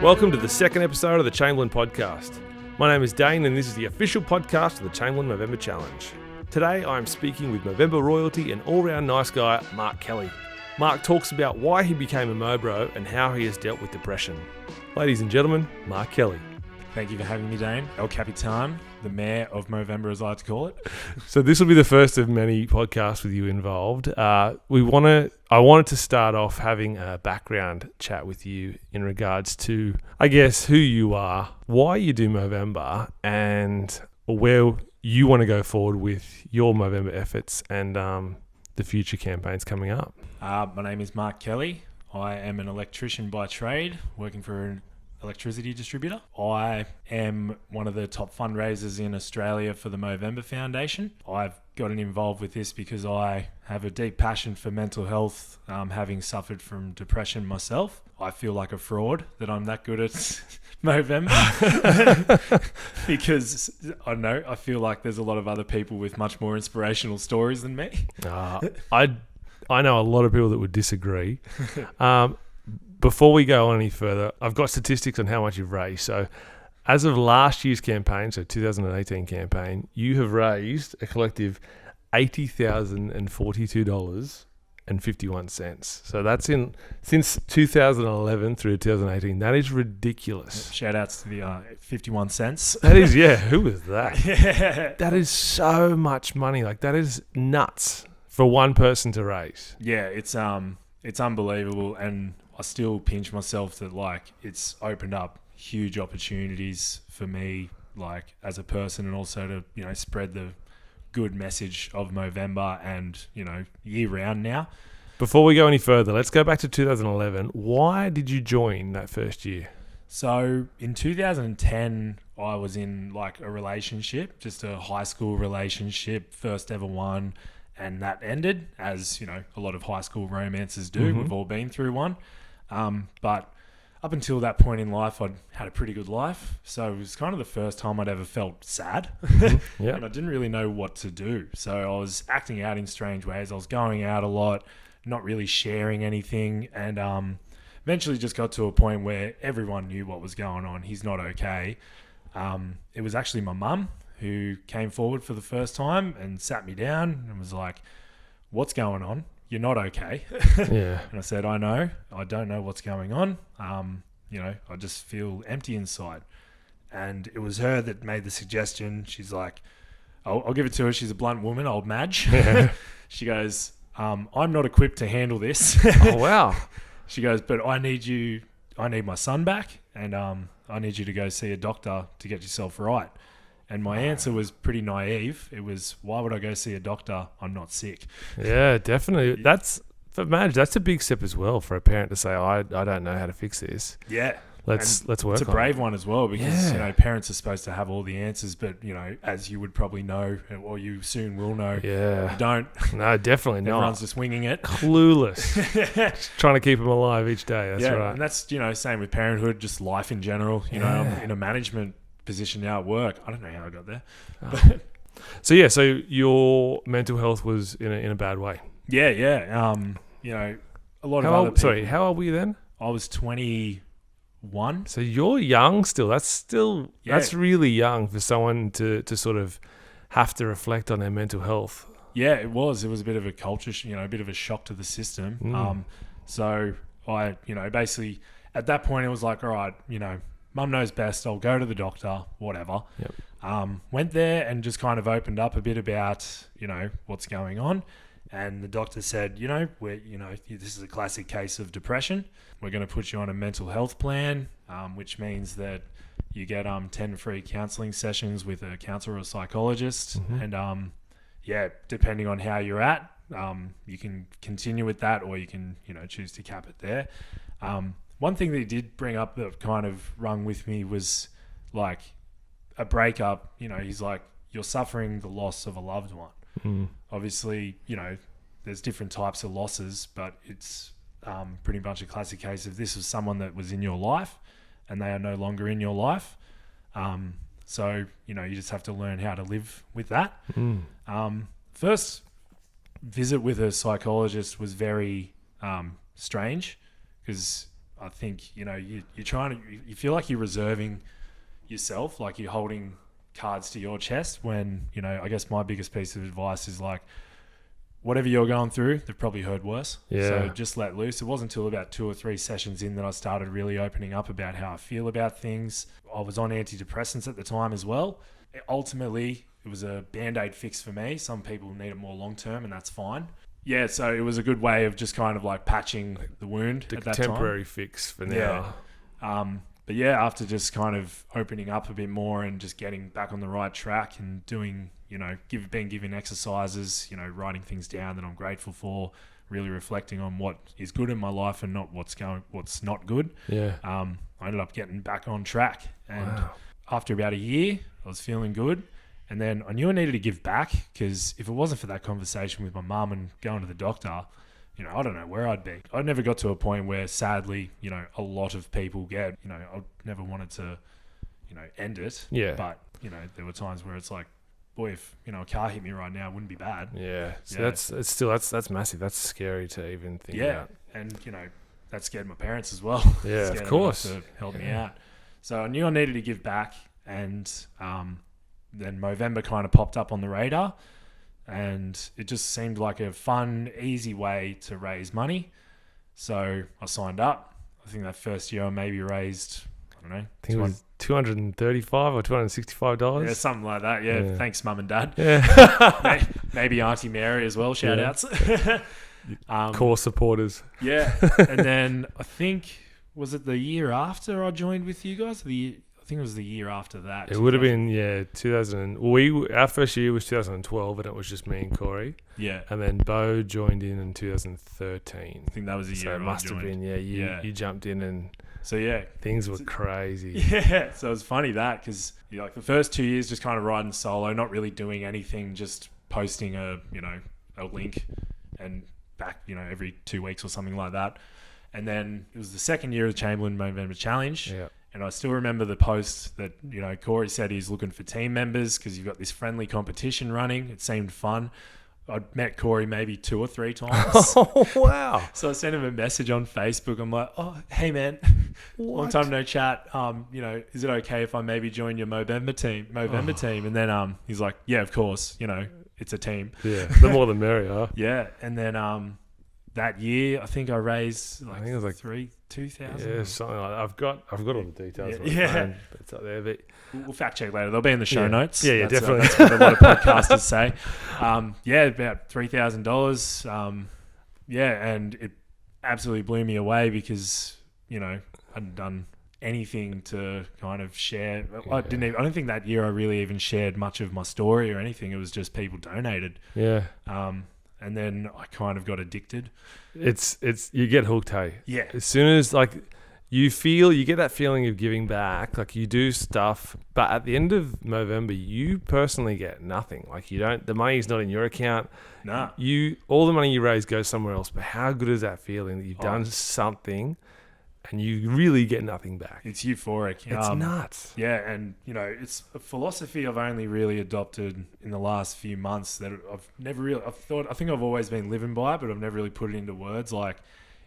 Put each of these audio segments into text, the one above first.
Welcome to the second episode of the Chamberlain podcast. My name is Dane and this is the official podcast of the Chamberlain Movember Challenge. Today I am speaking with Movember royalty and all-round nice guy Mark Kelly. Mark talks about why he became a Mobro and how he has dealt with depression. Ladies and gentlemen, Mark Kelly. Thank you for having me, Dane. El Capitan, the mayor of Movember, as I like to call it. So this will be the first of many podcasts with you involved. I wanted to start off having a background chat with you in regards to, I guess, who you are, why you do Movember, and where you want to go forward with your Movember efforts and the future campaigns coming up. My name is Mark Kelly. I am an electrician by trade, working for an electricity distributor. I am one of the top fundraisers in Australia for the Movember Foundation. I've gotten involved with this because I have a deep passion for mental health, having suffered from depression myself. I feel like a fraud that I'm that good at Movember because I don't know, I feel like there's a lot of other people with much more inspirational stories than me. I know a lot of people that would disagree. Before we go on any further, I've got statistics on how much you've raised. So as of last year's campaign, so 2018 campaign, you have raised a collective $80,042.51. So that's since 2011 through 2018. That is ridiculous. Shout outs to the 51 cents. That is, yeah, who was that? Yeah. That is so much money. Like, that is nuts for one person to raise. Yeah, it's unbelievable, and I still pinch myself that like it's opened up huge opportunities for me, like as a person, and also to spread the good message of Movember and year round now. Before we go any further, let's go back to 2011. Why did you join that first year? So in 2010, I was in like a relationship, just a high school relationship, first ever one. And that ended, as a lot of high school romances do. Mm-hmm. We've all been through one. But up until that point in life, I'd had a pretty good life. So it was kind of the first time I'd ever felt sad. Mm-hmm. Yeah. And I didn't really know what to do. So I was acting out in strange ways. I was going out a lot, not really sharing anything. And eventually just got to a point where everyone knew what was going on. He's not okay. It was actually my mum who came forward for the first time and sat me down and was like, "What's going on? You're not okay." Yeah. And I said, "I know. I don't know what's going on. I just feel empty inside." And it was her that made the suggestion. She's like, I'll give it to her. She's a blunt woman, old Madge. Yeah. She goes, "I'm not equipped to handle this." Oh, wow. She goes, "But I need my son back, and I need you to go see a doctor to get yourself right." And my answer was pretty naive. It was, why would I go see a doctor? I'm not sick. Yeah, definitely. For Madge, that's a big step as well for a parent to say, I don't know how to fix this. Yeah. Let's work on it. It's a brave one as well because, parents are supposed to have all the answers, but, as you would probably know, or you soon will know, you don't. No, definitely not. Everyone's just winging it. Clueless. Trying to keep them alive each day. That's right. And that's, same with parenthood, just life in general. I'm in a management position now at work. I don't know how I got there. Oh. So your mental health was in a bad way. Yeah. A lot of other people. Sorry, how old were you then? I was 21. So you're young still. That's really young for someone to sort of have to reflect on their mental health. Yeah, it was. It was a bit of a culture, a bit of a shock to the system. So I, basically at that point it was like, all right, Mum knows best. I'll go to the doctor, whatever. Yep. Went there and just kind of opened up a bit about, what's going on. And the doctor said, this is a classic case of depression. We're going to put you on a mental health plan, which means that you get 10 free counselling sessions with a counsellor or psychologist. Mm-hmm. And depending on how you're at, you can continue with that or you can, choose to cap it there. One thing that he did bring up that kind of rung with me was like a breakup. He's like, you're suffering the loss of a loved one. Mm. Obviously, there's different types of losses, but it's pretty much a classic case of this was someone that was in your life and they are no longer in your life. So, you just have to learn how to live with that. Mm. First visit with a psychologist was very strange because I think, you're trying to, you feel like you're reserving yourself, like you're holding cards to your chest when, I guess my biggest piece of advice is like, whatever you're going through, they've probably heard worse. Yeah. So just let loose. It wasn't until about 2 or 3 sessions in that I started really opening up about how I feel about things. I was on antidepressants at the time as well. Ultimately, it was a Band-Aid fix for me. Some people need it more long-term, and that's fine. Yeah, so it was a good way of just kind of like patching the wound at that time. Temporary fix for now. Yeah. But yeah, after just kind of opening up a bit more and just getting back on the right track and doing, being given exercises, writing things down that I'm grateful for, really reflecting on what is good in my life and not what's not good. Yeah. I ended up getting back on track. And after about a year, I was feeling good. And then I knew I needed to give back, because if it wasn't for that conversation with my mum and going to the doctor, I don't know where I'd be. I never got to a point where, sadly, a lot of people get, I never wanted to, end it. Yeah. But, there were times where it's like, boy, if, a car hit me right now, it wouldn't be bad. Yeah. So that's massive. That's scary to even think about. And, that scared my parents as well. Yeah, of course. To help me out. So I knew I needed to give back, and then Movember kind of popped up on the radar, and it just seemed like a fun, easy way to raise money. So I signed up. I think that first year I maybe raised, I don't know. I think it was $235 or $265. Yeah, something like that. Yeah. Thanks, Mum and Dad. Yeah. Maybe Auntie Mary as well. Shout outs. Core supporters. Yeah. And then I think, was it the year after I joined with you guys? I think it was the year after that. It would have been 2000. Our first year was 2012, and it was just me and Corey. Yeah. And then Bo joined in 2013. I think that was the year. So it must have been. You jumped in, and so things were crazy. Yeah. So it was funny that, because like the first 2 years just kind of riding solo, not really doing anything, just posting a link and back every 2 weeks or something like that. And then it was the second year of the Chamberlain Movember Challenge. Yeah. And I still remember the post that, Corey said he's looking for team members because you've got this friendly competition running. It seemed fun. I'd met Corey maybe 2 or 3 times. Oh, wow. So I sent him a message on Facebook. I'm like, oh, hey, man, long time no chat. Is it okay if I maybe join your Movember team? And then he's like, yeah, of course. It's a team. Yeah, the more the merrier. Yeah. And then that year, I think I raised I think it was like 2,000. Yeah, something like that. I've got all the details. Yeah. It's up there. But we'll fact check later. They'll be in the show notes. Yeah, definitely. That's what a lot of podcasters say. About $3,000. And it absolutely blew me away because, I hadn't done anything to kind of share. I don't think that year I really even shared much of my story or anything. It was just people donated. Yeah. And then I kind of got addicted. It's you get hooked, hey. Yeah. As soon as you get that feeling of giving back, like you do stuff, but at the end of November, you personally get nothing. Like the money's not in your account. Nah. All the money you raise goes somewhere else. But how good is that feeling that you've done something and you really get nothing back? It's euphoric. It's nuts. Yeah, and it's a philosophy I've only really adopted in the last few months that I think I've always been living by, but I've never really put it into words. Like,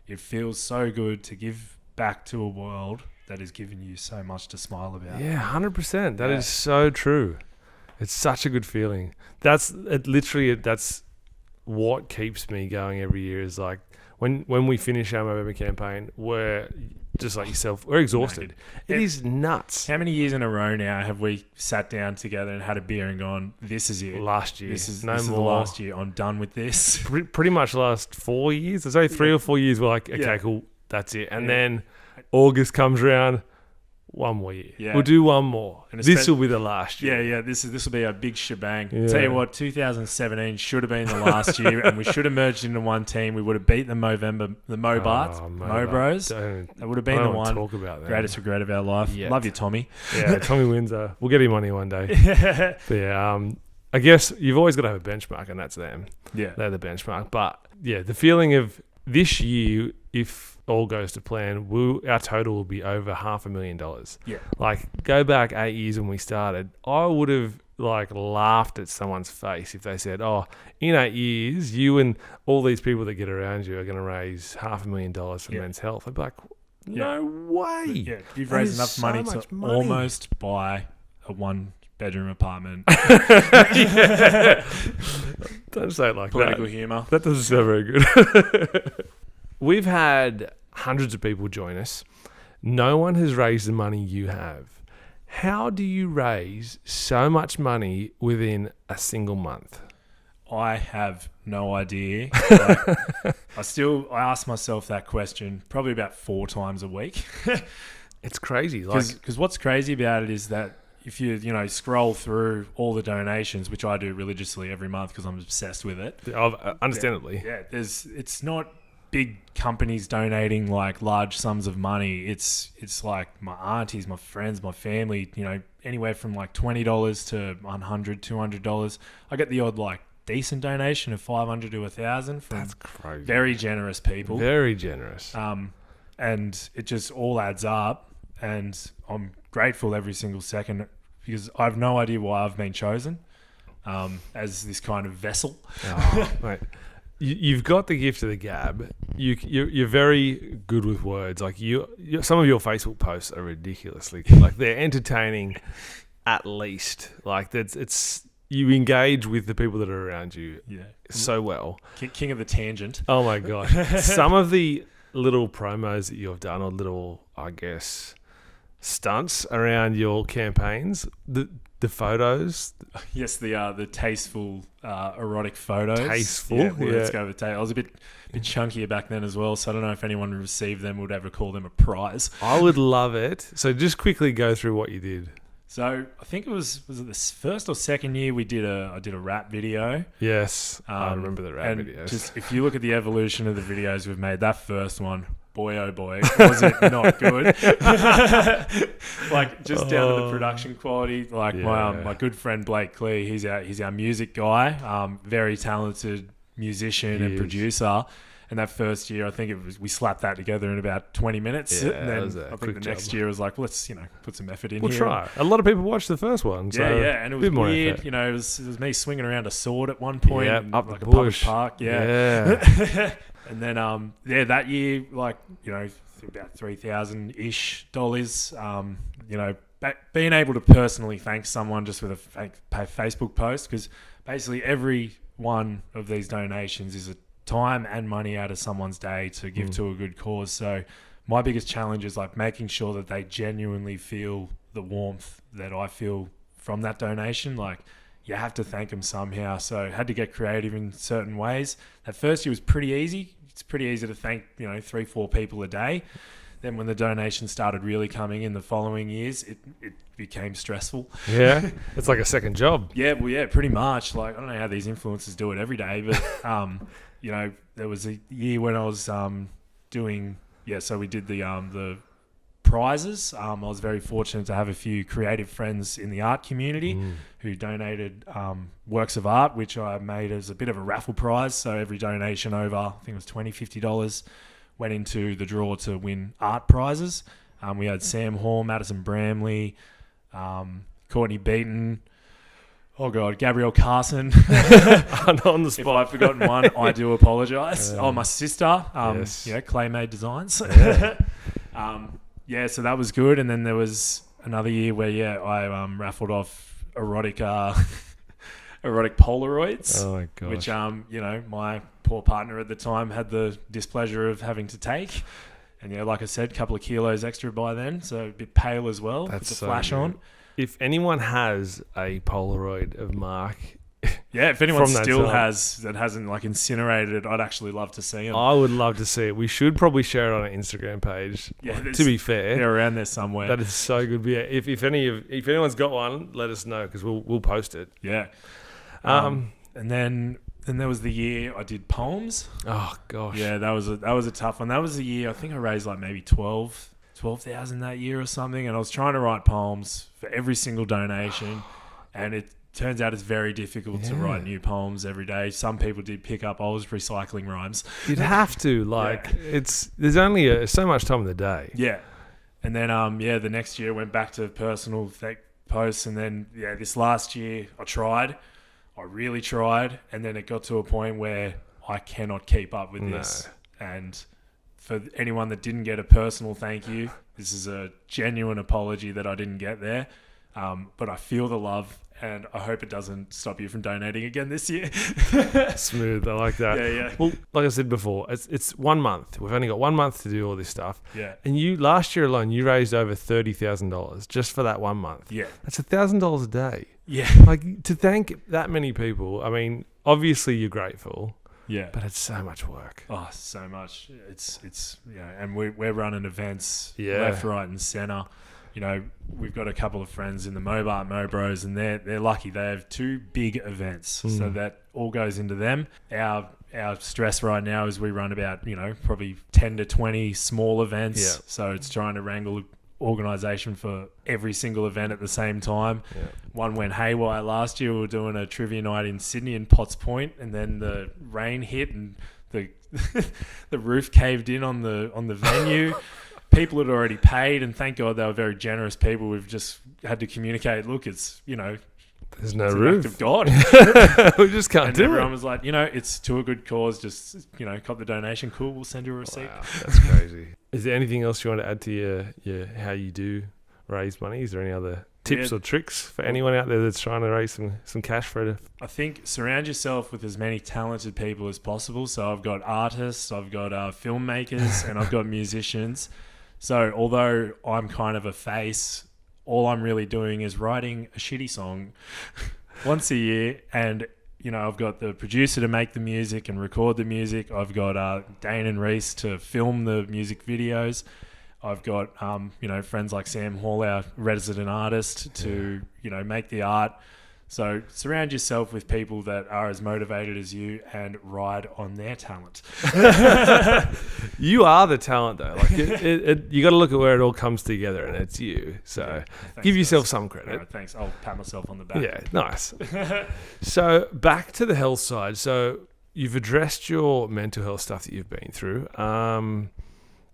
it feels so good to give back to a world that has given you so much to smile about. Yeah, 100%. That is so true. It's such a good feeling. That's what keeps me going every year, is like, when we finish our Movember campaign, we're just like yourself, we're exhausted. It is nuts. How many years in a row now have we sat down together and had a beer and gone, this is it? Last year. This is the last year. I'm done with this. Pretty much the last 4 years. There's only 3 or 4 years we're like, okay, cool, that's it. And then August comes around, one more year. Yeah. We'll do one more. And this will be the last year. Yeah. This will be a big shebang. Yeah. Tell you what, 2017 should have been the last year, and we should have merged into one team. We would have beat the Mo Bros. That would have been the one. Talk about that. Greatest regret of our life. Yet. Love you, Tommy. Yeah, Tommy Windsor. We'll get him on here one day. But yeah, I guess you've always got to have a benchmark, and that's them. Yeah, they're the benchmark. But yeah, the feeling of this year, if all goes to plan, our total will be over $500,000. Yeah. Like, go back 8 years when we started, I would have laughed at someone's face if they said, oh, in 8 years, you and all these people that get around you are going to raise $500,000 for men's health. I'd be like, No way. Yeah, you've That raised is enough so money much to money. almost buy a 1-bedroom apartment. Don't say it like Political that. humour. That doesn't sound very good. We've had hundreds of people join us. No one has raised the money you have. How do you raise so much money within a single month? I have no idea. Like, I ask myself that question probably about 4 times a week. It's crazy. Because what's crazy about it is that if you scroll through all the donations, which I do religiously every month because I'm obsessed with it. Understandably. Yeah, it's not big companies donating like large sums of money. It's like my aunties, my friends, my family, anywhere from like $20 to $100, $200. I get the odd like decent donation of $500 to $1,000 from That's crazy. very generous people. Very generous. And it just all adds up, and I'm grateful every single second because I have no idea why I've been chosen as this kind of vessel. Oh, mate. You've got the gift of the gab. You're very good with words. Like some of your Facebook posts are ridiculously good. Like they're entertaining, at least. Like it's you engage with the people that are around you. So well. King of the tangent. Oh my god! Some of the little promos that you've done, or little, I guess, stunts around your campaigns. The photos. Yes, the tasteful erotic photos. Tasteful, Let's go with taste. I was a bit chunkier back then as well, so I don't know if anyone who received them would ever call them a prize. I would love it. So just quickly go through what you did. So I think it was it the first or second year I did a rap video. Yes, I remember the rap videos. Just if you look at the evolution of the videos we've made, that first one, boy oh boy, was it not good? Like just down to the production quality. Like my good friend Blake Clee, he's our music guy, very talented musician and producer. And that first year, I think we slapped that together in about 20 minutes. Yeah, and then I think the next year was like, let's put some effort in here. We'll try. A lot of people watched the first one. So and it was weird. Effort. It was me swinging around a sword at one point, up like the a public bush. park. Yeah. And then that year, like about $3,000-ish. Being able to personally thank someone just with a Facebook post, because basically every one of these donations is a time and money out of someone's day to give to a good cause. So my biggest challenge is like making sure that they genuinely feel the warmth that I feel from that donation. Like you have to thank them somehow. So I had to get creative in certain ways. That first year was pretty easy. It's pretty easy to thank 3-4 people a day. Then when the donations started really coming in the following years, it became stressful. Yeah, it's like a second job. Yeah, pretty much. Like I don't know how these influencers do it every day, but there was a year when I was doing. So we did the prizes. I was very fortunate to have a few creative friends in the art community who donated works of art, which I made as a bit of a raffle prize. So every donation over, I think it was $20, $50, went into the draw to win art prizes. We had Sam Hall, Madison Bramley, Courtney Beaton. Oh God, Gabrielle Carson. On the spot. If I've forgotten one, I do apologise. My sister, Yes. Claymade Designs. Yeah. So that was good. And then there was another year where I raffled off erotic Polaroids. Oh my gosh. Which my poor partner at the time had the displeasure of having to take. And like I said, a couple of kilos extra by then, so a bit pale as well. That's with the so flash good. on. If anyone has a Polaroid of Mark, if anyone from that still time, hasn't like incinerated it, I'd actually love to see them. I would love to see it. We should probably share it on our Instagram page. Yeah, to be fair, they're around there somewhere. that is so good. Yeah, if anyone's got one, let us know because we'll post it. Yeah. And then there was the year I did poems. Oh gosh. Yeah, that was a tough one. That was the year I think I raised like maybe 12,000 that year or something, and I was trying to write poems for every single donation, and it turns out it's very difficult to write new poems every day. Some people did pick up. I was recycling rhymes. You'd have to there's only so much time in the day. Yeah, and then the next year I went back to personal posts, and then this last year I really tried, and then it got to a point where I cannot keep up with this, and for anyone that didn't get a personal thank you, this is a genuine apology that I didn't get there. But I feel the love, and I hope it doesn't stop you from donating again this year. Smooth. I like that. Yeah. Well, like I said before, it's 1 month. We've only got 1 month to do all this stuff. Yeah. And you, last year alone, you raised over $30,000 just for that 1 month. Yeah. That's $1,000 a day. Yeah. Like, to thank that many people, I mean, obviously you're grateful. Yeah. But it's so much work. Oh, so much. It's and we're running events Yeah. left, right, and centre. You know, we've got a couple of friends in the Mobart Mo Bros, and they're lucky. They have 2 big events, so that all goes into them. Our stress right now is we run about, probably 10 to 20 small events. Yeah. So it's trying to wrangle organisation for every single event at the same time. Yeah. One went haywire last year. We were doing a trivia night in Sydney in Potts Point, and then the rain hit and the the roof caved in on the venue. People had already paid, and thank God they were very generous people. We've just had to communicate, look, it's, there's no it's roof. an act of God. We just can't And do everyone it. was like, it's to a good cause. Just, cop the donation. Cool. We'll send you a receipt. Wow, that's crazy. Is there anything else you want to add to your how you do raise money? Is there any other tips or tricks for anyone out there that's trying to raise some cash for it? I think surround yourself with as many talented people as possible. So I've got artists, I've got filmmakers, and I've got musicians. So although I'm kind of a face, all I'm really doing is writing a shitty song once a year. And, I've got the producer to make the music and record the music. I've got Dane and Reese to film the music videos. I've got, friends like Sam Hall, our resident artist, to, make the art. So surround yourself with people that are as motivated as you and ride on their talent. You are the talent, though. Like you got to look at where it all comes together, and it's you. So give yourself some credit. Right, thanks. I'll pat myself on the back. Yeah, nice. So back to the health side. So you've addressed your mental health stuff that you've been through.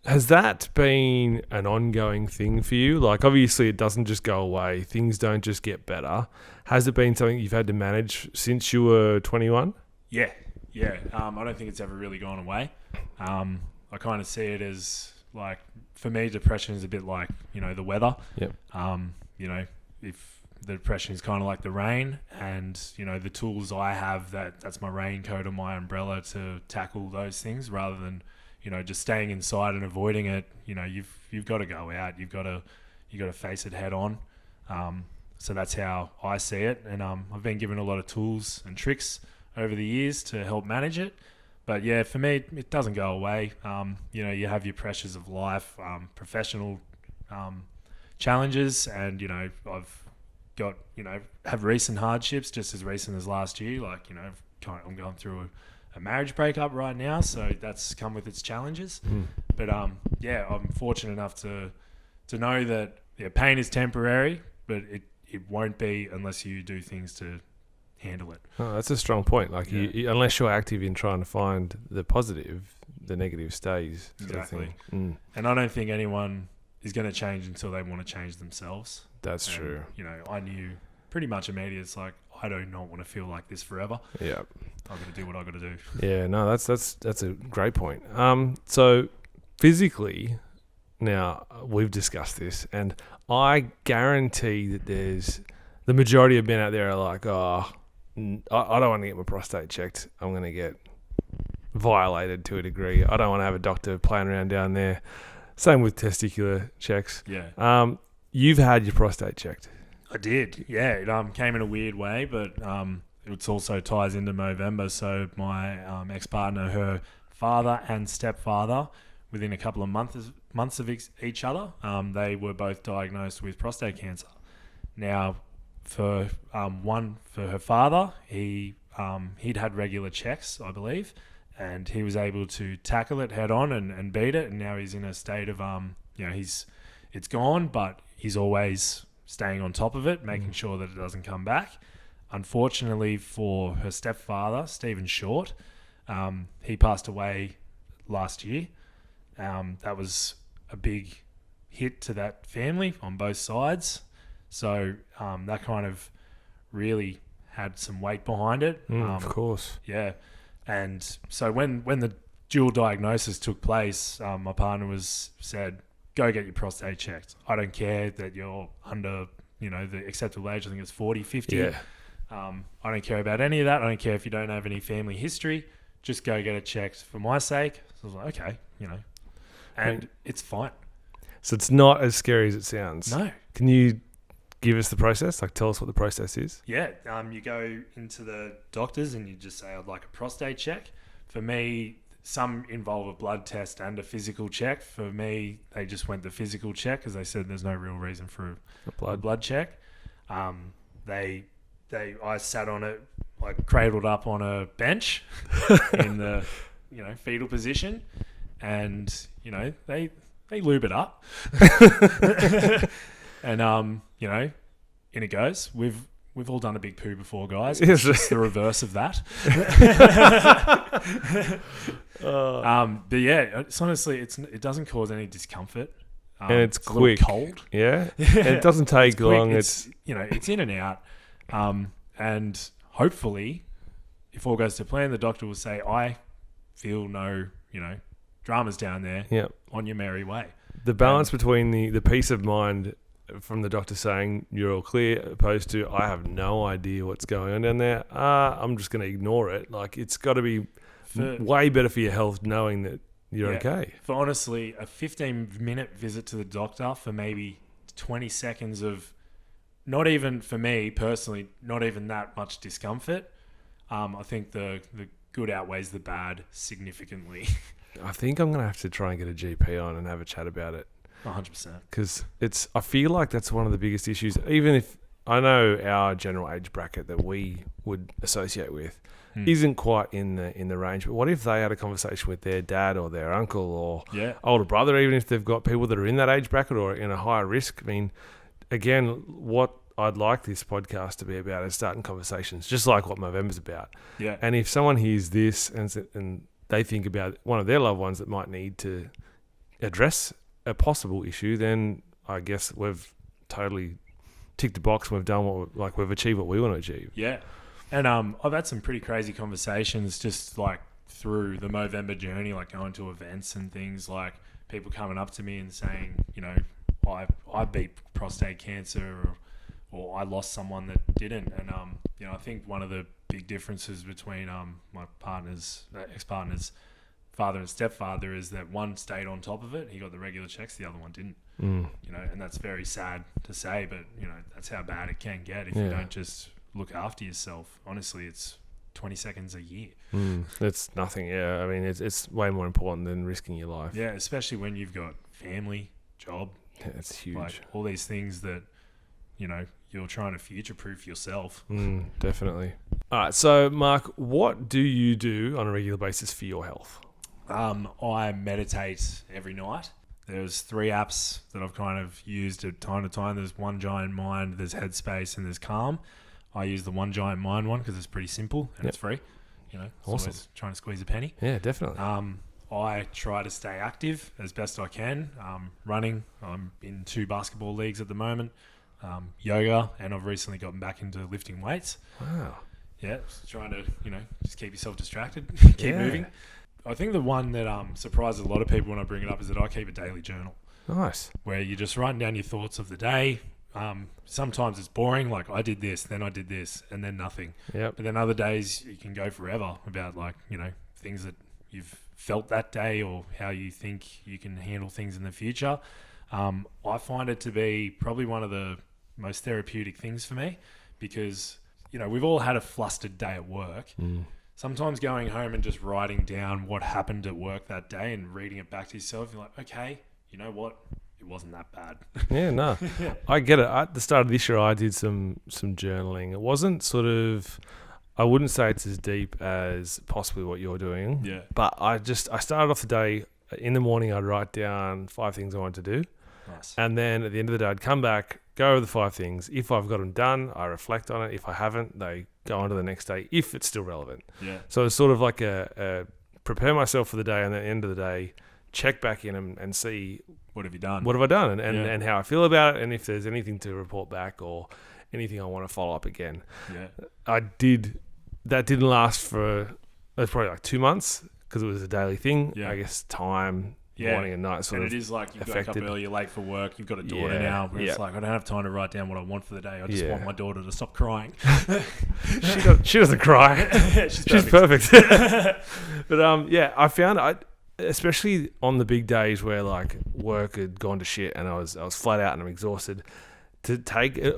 Has that been an ongoing thing for you? Like, obviously, it doesn't just go away. Things don't just get better. Has it been something you've had to manage since you were 21? Yeah. I don't think it's ever really gone away. I kind of see it as, like, for me, depression is a bit like, the weather. Yep. If the depression is kind of like the rain, and, the tools I have, that's my raincoat or my umbrella to tackle those things rather than, just staying inside and avoiding it. You've got to go out. You've got to face it head on. So that's how I see it. And I've been given a lot of tools and tricks over the years to help manage it. But yeah, for me, it doesn't go away. You have your pressures of life, professional challenges, and I've got have recent hardships, just as recent as last year. Like I'm going through a marriage breakup right now, so that's come with its challenges. But I'm fortunate enough to know that pain is temporary, but it won't be unless you do things to handle it. Oh, that's a strong point. Like, unless you're active in trying to find the positive, the negative stays. Exactly. And I don't think anyone is going to change until they want to change themselves. That's true. I knew pretty much immediately, it's like, I do not want to feel like this forever. Yeah. I've got to do what I've got to do. Yeah, no, that's a great point. So physically, now we've discussed this, and I guarantee that the majority of men out there are like, I don't want to get my prostate checked. I'm going to get violated to a degree. I don't want to have a doctor playing around down there. Same with testicular checks. Yeah. You've had your prostate checked. I did. Yeah. It came in a weird way, but it also ties into Movember. So my ex-partner, her father and stepfather, within a couple of months of each other, they were both diagnosed with prostate cancer. Now, for her father, he'd had regular checks, I believe, and he was able to tackle it head on and beat it. And now he's in a state of it's gone, but he's always staying on top of it, making sure that it doesn't come back. Unfortunately for her stepfather, Stephen Short, he passed away last year. That was a big hit to that family on both sides. So that kind of really had some weight behind it. Of course. Yeah. And so when the dual diagnosis took place, my partner said, go get your prostate checked. I don't care that you're under, the acceptable age. I think it's 40, 50. Yeah. I don't care about any of that. I don't care if you don't have any family history. Just go get it checked for my sake. So I was like, okay, and it's fine. So it's not as scary as it sounds. No. Can you give us the process? Like, tell us what the process is. Yeah. You go into the doctors and you just say, I'd like a prostate check. For me, some involve a blood test and a physical check. For me, they just went the physical check because they said there's no real reason for a blood check. I sat on it, like cradled up on a bench in the, fetal position, and they lube it up, and in it goes. We've all done a big poo before, guys. It's just the reverse of that. But yeah, it's honestly, it doesn't cause any discomfort. And it's a quick. Cold. Yeah. And it doesn't take long. It's in and out. And hopefully, if all goes to plan, the doctor will say, I feel no, dramas down there. Yep. On your merry way. The balance between the peace of mind from the doctor saying you're all clear, opposed to I have no idea what's going on down there. I'm just going to ignore it. Like, it's got to be way better for your health knowing that you're okay. For honestly, a 15-minute visit to the doctor for maybe 20 seconds of, not even for me personally, not even that much discomfort. I think the good outweighs the bad significantly. I think I'm going to have to try and get a GP on and have a chat about it. 100%. Because I feel like that's one of the biggest issues. Even if I know our general age bracket that we would associate with isn't quite in the range, but what if they had a conversation with their dad or their uncle or older brother, even if they've got people that are in that age bracket or in a higher risk? I mean, again, what I'd like this podcast to be about is starting conversations, just like what Movember's about. Yeah. And if someone hears this and they think about one of their loved ones that might need to address a possible issue, then I guess we've totally ticked the box and we've done we've achieved what we want to achieve. Yeah. And I've had some pretty crazy conversations just like through the Movember journey, like going to events and things, like people coming up to me and saying, I beat prostate cancer or I lost someone that didn't. And, I think one of the big differences between my ex-partner's father and stepfather is that one stayed on top of it. He got the regular checks, the other one didn't. And that's very sad to say, but that's how bad it can get if you don't just look after yourself. Honestly, it's 20 seconds a year. It's nothing. Yeah. I mean, it's way more important than risking your life. Yeah. Especially when you've got family, job. Yeah, it's huge. Like all these things that, you're trying to future-proof yourself. Definitely. All right. So Mark, what do you do on a regular basis for your health? I meditate every night. There's 3 apps that I've kind of used at time to time. There's One Giant Mind, there's Headspace, and there's Calm. I use the One Giant Mind one because it's pretty simple and it's free. It's always trying to squeeze a penny. Yeah, definitely. I try to stay active as best I can. Running. I'm in 2 basketball leagues at the moment. Yoga, and I've recently gotten back into lifting weights. Wow. Yeah, just trying to, just keep yourself distracted, keep moving. I think the one that surprises a lot of people when I bring it up is that I keep a daily journal. Nice. Where you're just writing down your thoughts of the day. Sometimes it's boring, like I did this, then I did this, and then nothing. Yep. But then other days you can go forever about things that you've felt that day or how you think you can handle things in the future. I find it to be probably one of the most therapeutic things for me because, we've all had a flustered day at work. Sometimes going home and just writing down what happened at work that day and reading it back to yourself, you're like, okay, you know what? It wasn't that bad. Yeah, no. I get it. At the start of this year, I did some journaling. It wasn't I wouldn't say it's as deep as possibly what you're doing. Yeah. But I started off the day, in the morning, I'd write down 5 things I wanted to do. Nice. And then at the end of the day, I'd come back, go over the 5 things. If I've got them done, I reflect on it. If I haven't, they go on to the next day, if it's still relevant. Yeah. So it's sort of like a prepare myself for the day, and at the end of the day, check back in and see what have you done? What have I done? And how I feel about it, and if there's anything to report back or anything I want to follow up again. Yeah. That didn't last for, it was probably like 2 months. because it was a daily thing. Yeah. I guess time, morning and night sort and of it is like you've affected. got up early, you're late for work, you've got a daughter now, where it's like, I don't have time to write down what I want for the day. I just want my daughter to stop crying. She doesn't cry. She's perfect. But I found especially on the big days where like work had gone to shit and I was flat out and I'm exhausted,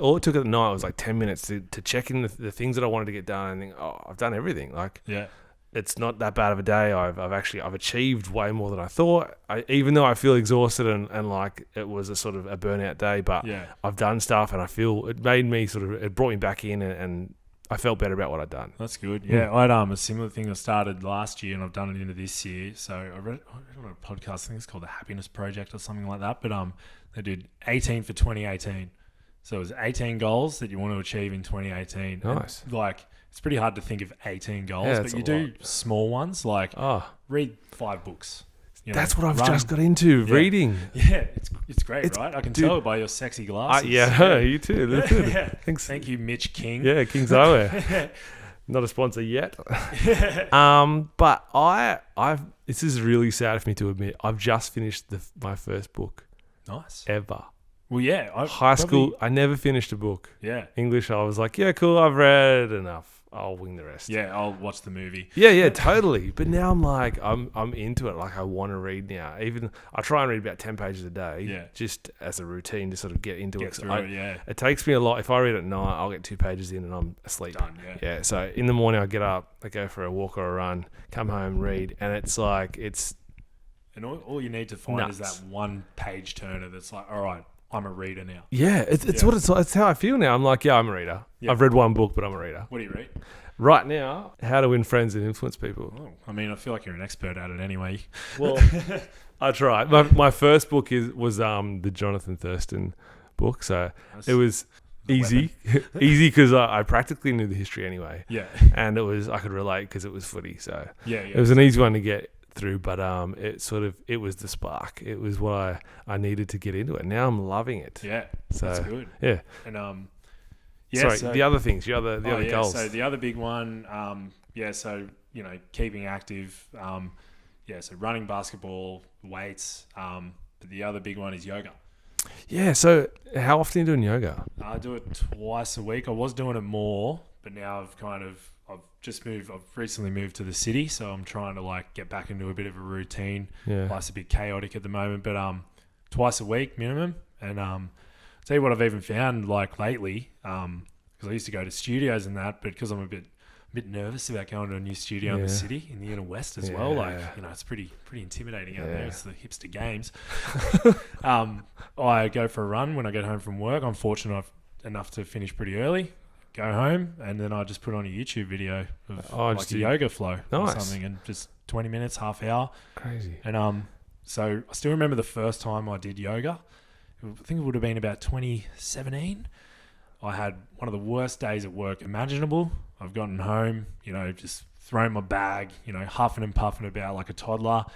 all it took at night was like 10 minutes to check in the things that I wanted to get done and think, I've done everything. Like, it's not that bad of a day. I've achieved way more than I thought. Even though I feel exhausted and like it was a sort of a burnout day, but I've done stuff and I feel it made me it brought me back in and I felt better about what I'd done. That's good. Yeah, I had a similar thing I started last year and I've done it into this year. So I read on a podcast, I think it's called the Happiness Project or something like that. But they did 18 for 2018. So it was 18 goals that you want to achieve in 2018. Nice. And like, it's pretty hard to think of 18 goals, but you do small ones like read 5 books. That's what I've just got into, reading. Yeah, it's great, right? I can tell by your sexy glasses. You too. That's good. Thanks. Thank you, Mitch King. Yeah, King's Eyewear. Not a sponsor yet. But this is really sad for me to admit. I've just finished my first book. Nice. Ever. Well, yeah. High school, I never finished a book. Yeah. English, I was like, yeah, cool, I've read enough. I'll wing the rest. Yeah, I'll watch the movie. Yeah, totally. But now I'm like, I'm into it. Like, I want to read now. Even I try and read about 10 pages a day, just as a routine to sort of get into it. It takes me a lot. If I read at night, I'll get 2 pages in and I'm asleep. Done, yeah. So in the morning, I get up, I go for a walk or a run, come home, read, and it's like And all you need to find is that one page turner that's like, all right, I'm a reader now. Yeah, it's how I feel now. I'm like, I'm a reader. Yeah. I've read one book, but I'm a reader. What do you read? Right now, How to Win Friends and Influence People. Oh, I mean, I feel like you're an expert at it anyway. Well, I try. My first book was the Jonathan Thurston book, so it was easy because I practically knew the history anyway. Yeah, and I could relate because it was footy. So it was an easy one to get through, but it was the spark. It was what I needed to get into it. Now I'm loving it. Yeah, so that's good. Yeah, and the other things, the other goals. So the other big one, so keeping active, so running, basketball, weights, but the other big one is yoga. Yeah, so how often are you doing yoga? I do it twice a week. I was doing it more, but now I've recently moved to the city, so I'm trying to like get back into a bit of a routine. Yeah. Life's a bit chaotic at the moment, but twice a week minimum. And I'll tell you what I've even found like lately, because I used to go to studios and that, but because I'm a bit nervous about going to a new studio in the city, in the inner west as well. Like, it's pretty intimidating out there. It's the hipster games. I go for a run when I get home from work. I'm fortunate enough to finish pretty early. Go home and then I just put on a YouTube video of a yoga flow or something, and just 20 minutes, half hour. Crazy. And so I still remember the first time I did yoga. I think it would have been about 2017. I had one of the worst days at work imaginable. I've gotten home, just thrown my bag, huffing and puffing about like a toddler.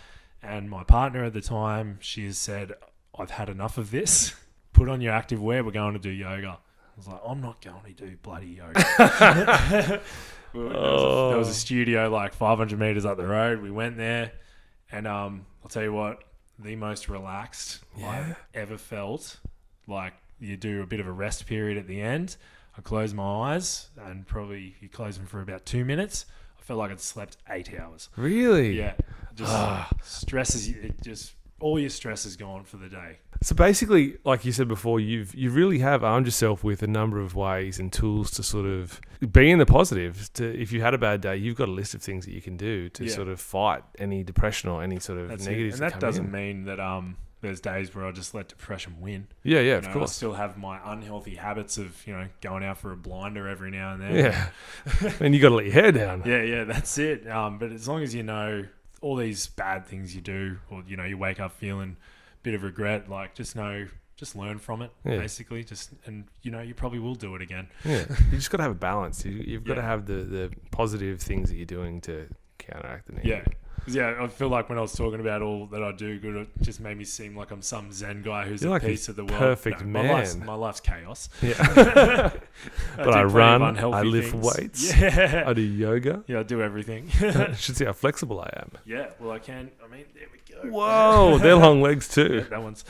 And my partner at the time, she has said, I've had enough of this. Put on your active wear. We're going to do yoga. I was like, I'm not going to do bloody yoga. There was a studio like 500 meters up the road. We went there, and I'll tell you what, the most relaxed I've ever felt. Like, you do a bit of a rest period at the end. I closed my eyes, and probably you close them for about 2 minutes. I felt like I'd slept 8 hours. Really? Yeah. Just stresses you. All your stress is gone for the day. So basically, like you said before, you really have armed yourself with a number of ways and tools to sort of be in the positive. If you had a bad day, you've got a list of things that you can do to sort of fight any depression or any sort of negatives. And that doesn't mean that there's days where I just let depression win. Yeah, of course. I still have my unhealthy habits of going out for a blinder every now and then. Yeah, and you got to let your hair down. Yeah, that's it. But as long as you know all these bad things you do, or you wake up feeling bit of regret, like just learn from it, basically. You probably will do it again. Yeah, you just got to have a balance. You've got to have the positive things that you're doing to counteract the negative. Yeah, Yeah, I feel like when I was talking about all that I do good, it just made me seem like I'm some Zen guy who's You're a like a piece of the world. perfect No, man. My life's chaos. Yeah. I But do I plenty of run, I unhealthy lift things. weights, Yeah. I do yoga. Yeah, I do everything. Should see how flexible I am. Yeah, well, I can. I mean, there we go. Whoa, they're long legs Yeah, too. that one's.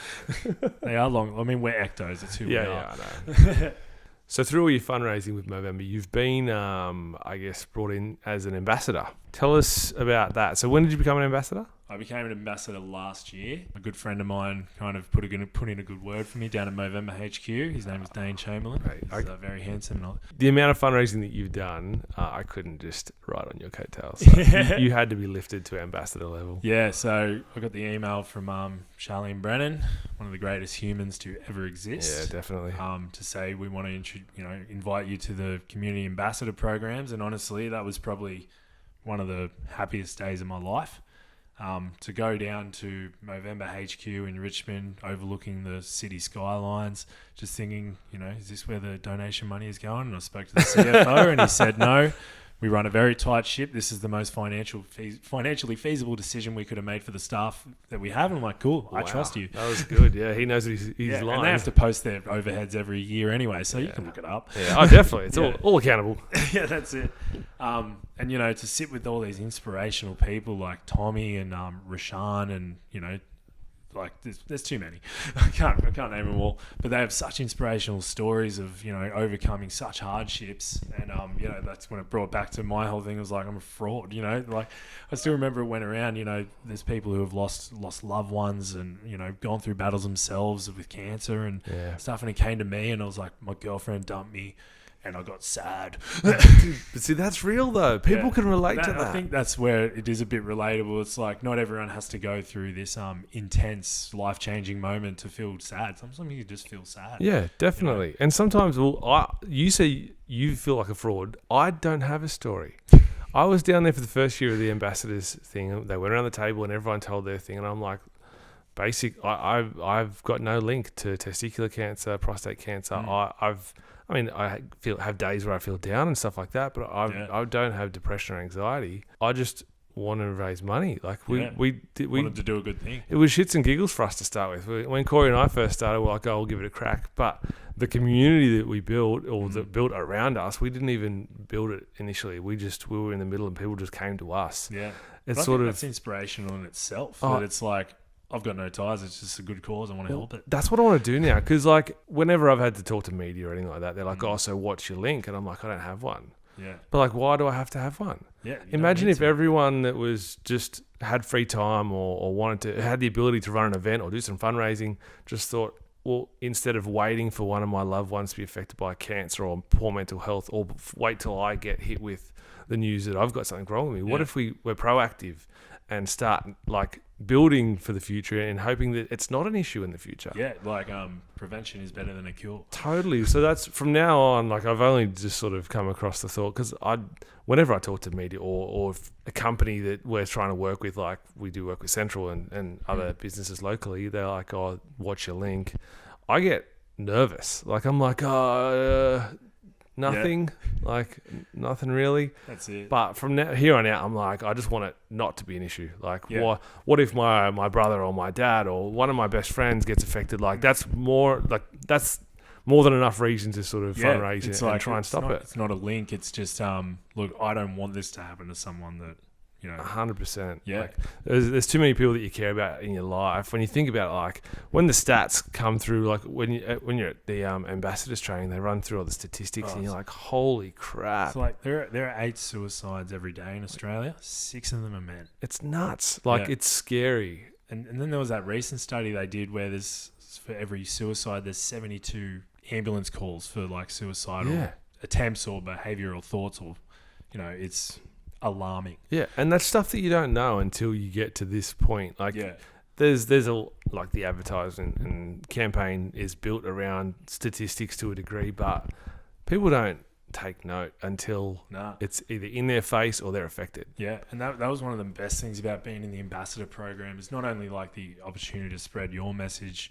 They are long. I mean, we're ectos. It's who we are. Yeah, I know. So through all your fundraising with Movember, you've been, I guess, brought in as an ambassador. Tell us about that. So when did you become an ambassador? I became an ambassador last year. A good friend of mine kind of put in a good word for me down at Movember HQ. His name is Dane Chamberlain. Right. He's very handsome. The amount of fundraising that you've done, I couldn't just ride on your coattails. So you had to be lifted to ambassador level. Yeah, so I got the email from Charlene Brennan, one of the greatest humans to ever exist. Yeah, definitely. To say we want to invite you to the community ambassador programs, and honestly, that was probably one of the happiest days of my life. To go down to Movember HQ in Richmond, overlooking the city skylines, just thinking, is this where the donation money is going? And I spoke to the CFO and he said, no, we run a very tight ship. This is the most financially feasible decision we could have made for the staff that we have. And I'm like, cool, I trust you. That was good. Yeah, he knows he's lying. And they have to post their overheads every year anyway, so you can look it up. Yeah, oh, definitely. It's all accountable. Yeah, that's it. And, to sit with all these inspirational people like Tommy and Rashan and, like there's too many. I can't name them all, but they have such inspirational stories of overcoming such hardships, and that's when it brought back to my whole thing. It was like, I'm a fraud, like I still remember it went around. There's people who have lost loved ones and gone through battles themselves with cancer and stuff, and it came to me, and I was like, my girlfriend dumped me. And I got sad. But see, that's real though. People can relate to that. I think that's where it is a bit relatable. It's like not everyone has to go through this intense, life-changing moment to feel sad. Sometimes you just feel sad. Yeah, definitely. And sometimes, you say you feel like a fraud. I don't have a story. I was down there for the first year of the ambassadors thing. They went around the table and everyone told their thing, and I'm like, I've got no link to testicular cancer, prostate cancer. I have days where I feel down and stuff like that, but I don't have depression or anxiety. I just want to raise money. Like we wanted to do a good thing. It was shits and giggles for us to start with. When Corey and I first started, we're like, oh, we'll give it a crack. But the community that we built or that built around us, we didn't even build it initially. We were in the middle and people just came to us. Yeah. It's that's inspirational in itself. That it's like, I've got no ties. It's just a good cause. I want to help it. That's what I want to do now. Because whenever I've had to talk to media or anything like that, they're like, oh, so what's your link? And I'm like, I don't have one. Yeah. But why do I have to have one? Yeah. Imagine if everyone that was just had free time or had the ability to run an event or do some fundraising, just thought, well, instead of waiting for one of my loved ones to be affected by cancer or poor mental health, or wait till I get hit with the news that I've got something wrong with me. What if we're proactive and start building for the future and hoping that it's not an issue in the future? Yeah, prevention is better than a cure. Totally. So that's from now on. I've only just sort of come across the thought because whenever I talk to media or if a company that we're trying to work with, like we do work with Central and other businesses locally, they're like, "Oh, what's your link?" I get nervous. I'm like, nothing, nothing really. That's it. But from here on out, I'm like, I just want it not to be an issue. What if my brother or my dad or one of my best friends gets affected? That's more than enough reason to sort of fundraise and try and stop it. It's not a link. It's just, look, I don't want this to happen to someone that, 100%. Yeah. There's too many people that you care about in your life. When you think about it, when the stats come through, when you're at the ambassadors training, they run through all the statistics, and you're like, holy crap! It's there are 8 suicides every day in Australia. 6 of them are men. It's nuts. It's scary. And then there was that recent study they did where for every suicide, there's 72 ambulance calls for suicidal attempts or behavioural thoughts, or it's alarming. Yeah, and that's stuff that you don't know until you get to this point. There's the advertising and campaign is built around statistics to a degree, but people don't take note until it's either in their face or they're affected. Yeah, and that was one of the best things about being in the ambassador program is not only the opportunity to spread your message,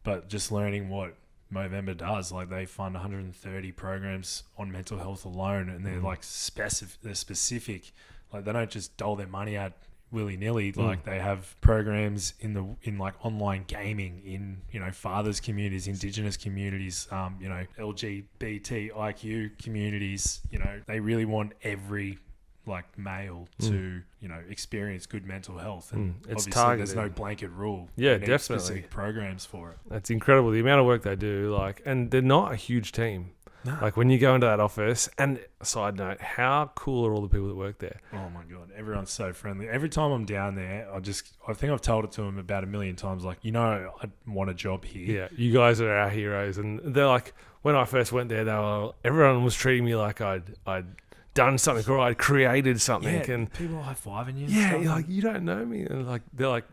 but just learning what Movember does. They fund 130 programs on mental health alone, and they're they're specific. They don't just dole their money out willy-nilly. Like they have programs in like online gaming, in, you know, fathers communities, indigenous communities, you know, LGBTIQ communities. You know, they really want every like male to, you know, experience good mental health, and It's obviously targeted. there's no blanket rule. Yeah, They need definitely. specific programs for it. It's incredible the amount of work they do. Like, and they're not a huge team. No. Like when you go into that office, and side note, how cool are all the people that work there? Oh my God, everyone's so friendly. Every time I'm down there, I think I've told it to them about 1,000,000 times. Like, you know, I want a job here. Yeah, you guys are our heroes. And they're like, when I first went there, everyone was treating me like I'd done something or I'd created something. Yeah, And people are high-fiving you. And yeah, stuff. you're like, you don't know me. And like,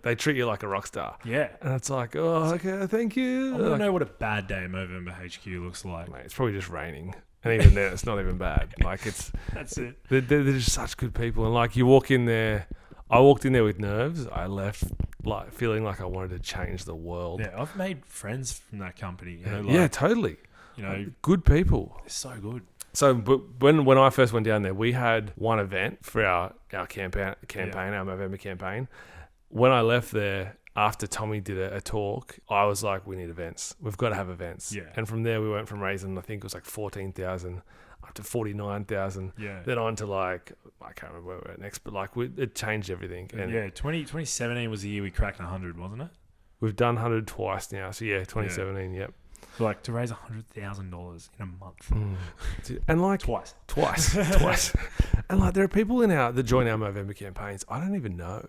they treat you like a rock star. Yeah. And it's like, oh, okay, thank you. I want to Like, know what a bad day at Movember HQ looks like. mate, it's probably just raining. And even then, it's not even bad. Like, That's it. they're just such good people. And like, you walk in there, I walked in there with nerves. I left like feeling like I wanted to change the world. Yeah, I've made friends from that company. You know, like, Yeah, totally. You know, Good people. they're so good. So, but when I first went down there, we had one event for our campaign, our November campaign. When I left there, after Tommy did a talk, I was like, we need events. We've got to have events. Yeah. And from there, we went from raising, I think it was like 14,000 up to 49,000. Yeah. Then on to like, I can't remember where we're at next, but like it changed everything. And Yeah, 2017 was the year we cracked 100, wasn't it? we've done 100 twice now. So yeah, 2017, yep. So like to raise $100,000 in a month. And like Twice. twice. And like there are people that join our Movember campaigns I don't even know.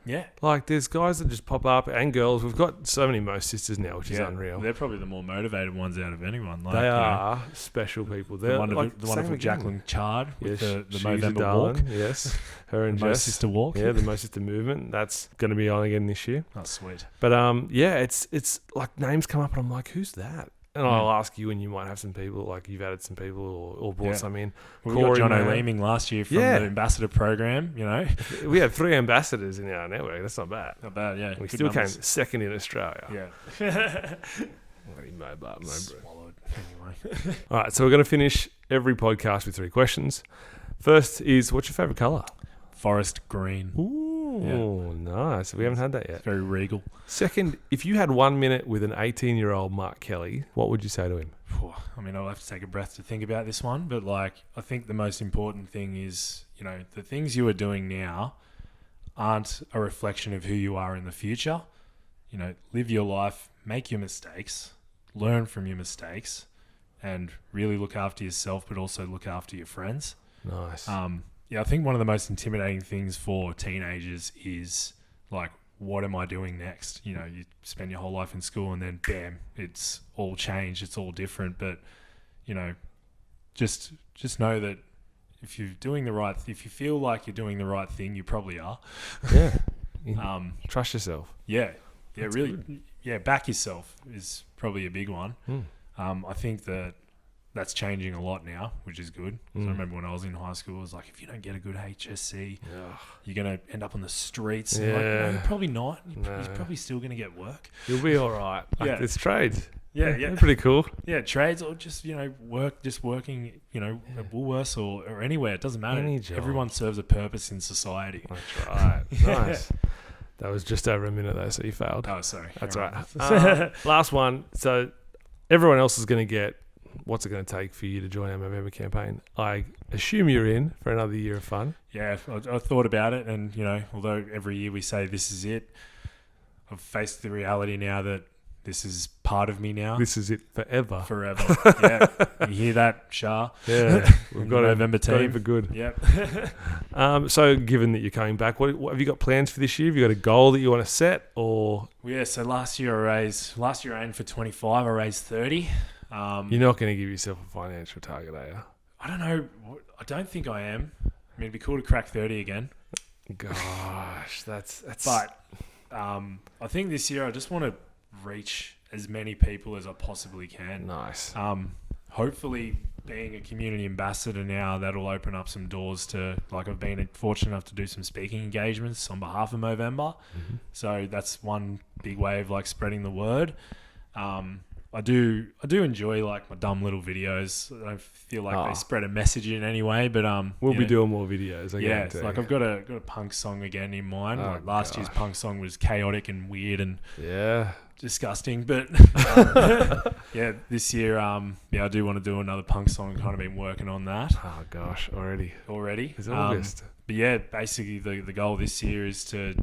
Yeah. Like there's guys that just pop up, and girls. We've got so many Mo sisters now, which is unreal. They're probably the more motivated ones out of anyone. Like, They you know, are special people. They're the wonderful, wonderful Jacqueline Chard with the she's Movember a darling. walk. Yes, her and The Mo Jess. Sister walk. Yeah, the Mo Sister movement. That's going to be on again this year. Oh, sweet. But yeah, it's like names come up, and I'm like, who's that? And I'll ask you, and you might have some people, like you've added some people or brought some in. Well, we got John O'Leeming last year from the ambassador program, you know. We had 3 ambassadors in our network. That's not bad. Not bad, yeah. We Good still numbers. came second in Australia. Yeah. Bloody Mobart, Swallowed. Anyway. All right, so we're going to finish every podcast with 3 questions. First is, what's your favourite colour? Forest green. Ooh, nice. We haven't had that yet. Very regal. Second, if you had 1 minute with an 18-year-old Mark Kelly, what would you say to him? I mean, I'll have to take a breath to think about this one, but like, I think the most important thing is, you know, the things you are doing now aren't a reflection of who you are in the future. You know, live your life, make your mistakes, learn from your mistakes, and really look after yourself, but also look after your friends. Nice. Yeah, I think one of the most intimidating things for teenagers is like, what am I doing next? You know, you spend your whole life in school and then bam, it's all changed. It's all different. But, you know, just know that if you're doing if you feel like you're doing the right thing, you probably are. Yeah. Trust yourself. Yeah. Yeah, That's really. good. Yeah, back yourself is probably a big one. I think that's changing a lot now, which is good. I remember when I was in high school, it was like, if you don't get a good HSC, you're going to end up on the streets. Yeah. Like, no, you're probably not. You're probably still going to get work. You'll be all right. Like, Yeah. it's trades. Yeah. They're pretty cool. Yeah, trades or just, you know, working, you know, at Woolworths or anywhere. It doesn't matter. Any job. Everyone serves a purpose in society. That's right. Nice. That was just over a minute though, so you failed. Oh, sorry. That's All right. Last one. So everyone else is going to get, what's it going to take for you to join our November campaign? I assume you're in for another year of fun. Yeah, I thought about it, and, you know, although every year we say this is it, I've faced the reality now that this is part of me now. This is it forever. Forever. Yeah. You hear that, Shah? Yeah. We've got a November team for good. Yep. So given that you're coming back, what have you got plans for this year? Have you got a goal that you want to set, or? Yeah, so last year I aimed for 25, I raised 30. You're not going to give yourself a financial target, are you? I don't know. I don't think I am. I mean, it'd be cool to crack 30 again. Gosh, that's. But I think this year I just want to reach as many people as I possibly can. Nice. Hopefully, being a community ambassador now, that'll open up some doors to, like, I've been fortunate enough to do some speaking engagements on behalf of Movember. So that's one big way of like spreading the word. I do enjoy like my dumb little videos. I don't feel like they spread a message in any way, but we'll be doing more videos. Yeah, it's like I've got a punk song again in mind. Like last year's punk song was chaotic and weird and disgusting, but yeah, this year I do want to do another punk song. Kind of been working on that. Oh gosh, already. It's August. But yeah, basically the goal this year is to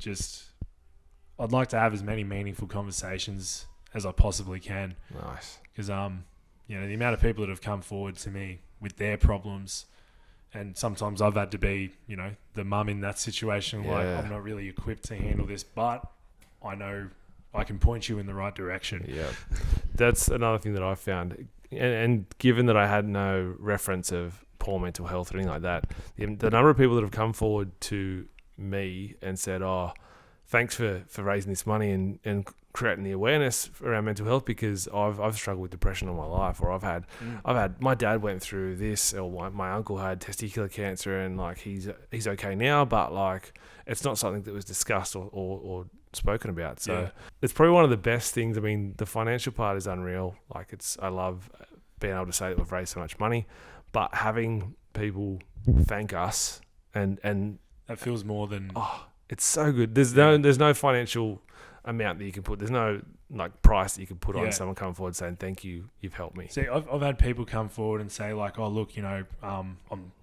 I'd like to have as many meaningful conversations as I possibly can. Nice. Because the amount of people that have come forward to me with their problems, and sometimes I've had to be, the mum in that situation. Like, I'm not really equipped to handle this, but I know I can point you in the right direction. Yeah. That's another thing that I found. And given that I had no reference of poor mental health or anything like that, the number of people that have come forward to me and said, thanks for raising this money and creating the awareness around mental health, because I've struggled with depression all my life, or I've had my dad went through this, or my uncle had testicular cancer, and like he's okay now, but like it's not something that was discussed or spoken about. So it's probably one of the best things. I mean, the financial part is unreal. Like I love being able to say that we've raised so much money, but having people thank us and that feels more than it's so good. There's no financial amount that you can put. There's no like price that you can put on someone coming forward saying thank you, you've helped me. See, I've had people come forward and say like, oh look, I'm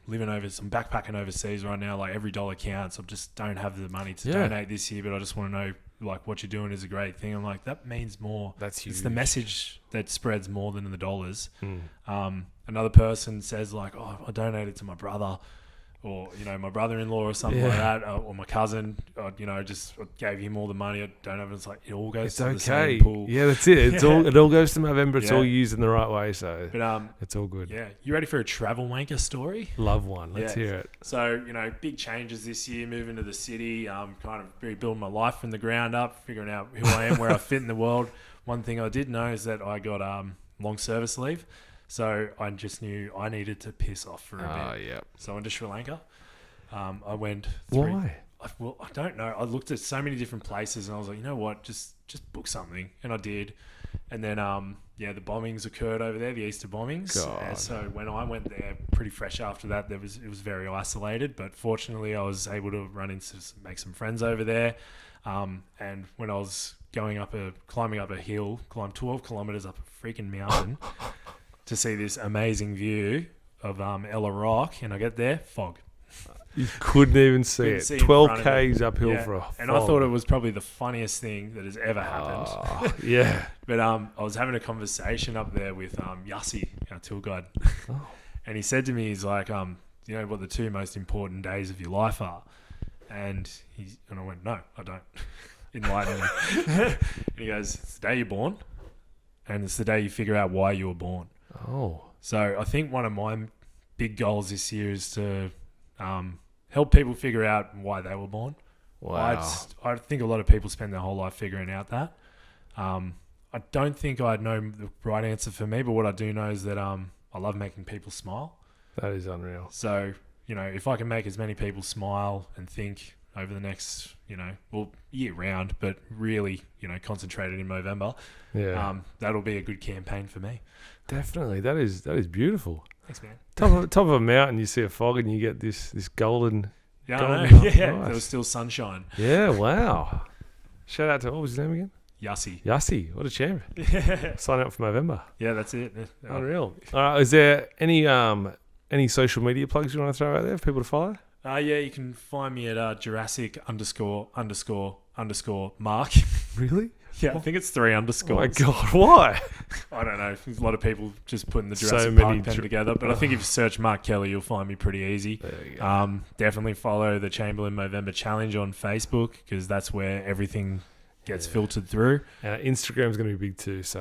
backpacking overseas right now. Like every dollar counts. I just don't have the money to donate this year, but I just want to know like what you're doing is a great thing. I'm like, that means more. That's huge. It's the message that spreads more than the dollars. Another person says like, oh, I donated to my brother, or my brother-in-law or something like that, or my cousin, just gave him all the money. I don't know. It's like it all goes to the same pool. Yeah, that's it. It all goes to November. It's all used in the right way, so it's all good. Yeah, you ready for a travel wanker story? Love one. Let's hear it. So big changes this year. Moving to the city, kind of rebuilding my life from the ground up, figuring out who I am, where I fit in the world. One thing I did know is that I got long service leave. So I just knew I needed to piss off for a bit. Yeah. So I went to Sri Lanka. I went. Why? I don't know. I looked at so many different places and I was like, you know what? Just book something, and I did. And then the bombings occurred over there, the Easter bombings. And so when I went there, pretty fresh after that, it was very isolated. But fortunately, I was able to make some friends over there. And when I was climbing up a hill, climbed 12 kilometers up a freaking mountain. To see this amazing view of Ella Rock, and I get there, fog. You couldn't even see it. 12 Ks uphill for a fog. And I thought it was probably the funniest thing that has ever happened. Yeah. But I was having a conversation up there with Yassi, our tour guide. And he said to me, he's like, you know what the two most important days of your life are? And I went, no, I don't. Enlighten me. And he goes, it's the day you're born, and it's the day you figure out why you were born. Oh. So I think one of my big goals this year is to help people figure out why they were born. Wow. I think a lot of people spend their whole life figuring out that. I don't think I know the right answer for me, but what I do know is that I love making people smile. That is unreal. So, if I can make as many people smile and think over the next, year round, but really, concentrated in November, that'll be a good campaign for me. Definitely. That is beautiful. Thanks, man. Top of a mountain, you see a fog and you get this golden. Yeah, golden I know. Nice. There was still sunshine. Yeah, wow. Shout out to, what was his name again? Yassi. What a champ. Sign up for November. Yeah, that's it. Unreal. All right, is there any social media plugs you want to throw out there for people to follow? You can find me at Jurassic _ Mark. Really? Yeah, I think it's 3 underscores. Oh my God, why? I don't know. There's a lot of people just putting the Jurassic So Park pen together. But I think if you search Mark Kelly, you'll find me pretty easy. There you go. Definitely follow the Chamberlain Movember Challenge on Facebook, because that's where everything gets filtered through. Instagram's going to be big too. So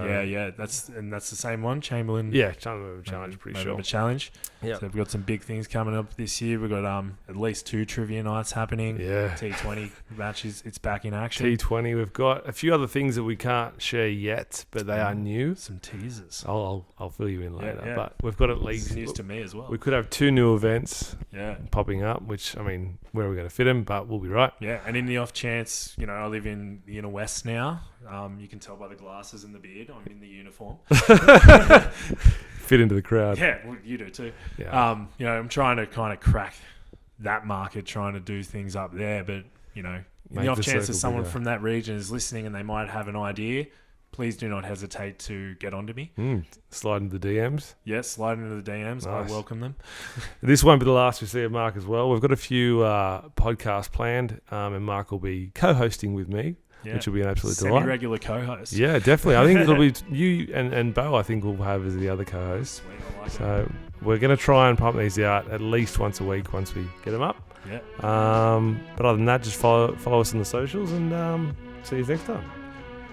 that's the same one, Chamberlain. Yeah, Chamberlain Challenge, pretty sure. Movember Challenge. Yeah. So we've got some big things coming up this year. We've got at least 2 trivia nights happening. Yeah. T20 matches, it's back in action. T20. We've got a few other things that we can't share yet, but they are new. Some teasers. I'll fill you in later. Yeah. But we've got at least... This is news to me as well. We could have 2 new events popping up, which, I mean, where are we going to fit them? But we'll be right. Yeah, and in the off chance, I live in the inner west now. You can tell by the glasses and the beard. I'm in the uniform. Fit into the crowd. Yeah, well, you do too. Yeah. I'm trying to kind of crack that market, trying to do things up there. But, in Make the off the chance that circle someone bigger. from that region is listening and they might have an idea, please do not hesitate to get onto me. Slide into the DMs. Yes, slide into the DMs. Nice. I welcome them. This won't be the last we see of Mark as well. We've got a few podcasts planned, and Mark will be co-hosting with me, which will be an absolute delight. Semi-regular co-host. Yeah, definitely. I think it'll be you and Bo, I think, we'll have as the other co-hosts. Sweet, I like it. So we're going to try and pump these out at least once a week once we get them up. Yeah. But other than that, just follow us on the socials and see you next time.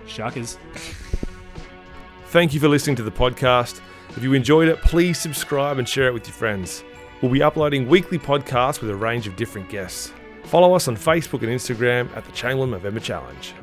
Sharkers. Thank you for listening to the podcast. If you enjoyed it, please subscribe and share it with your friends. We'll be uploading weekly podcasts with a range of different guests. Follow us on Facebook and Instagram at the Chamberlain Movember Challenge.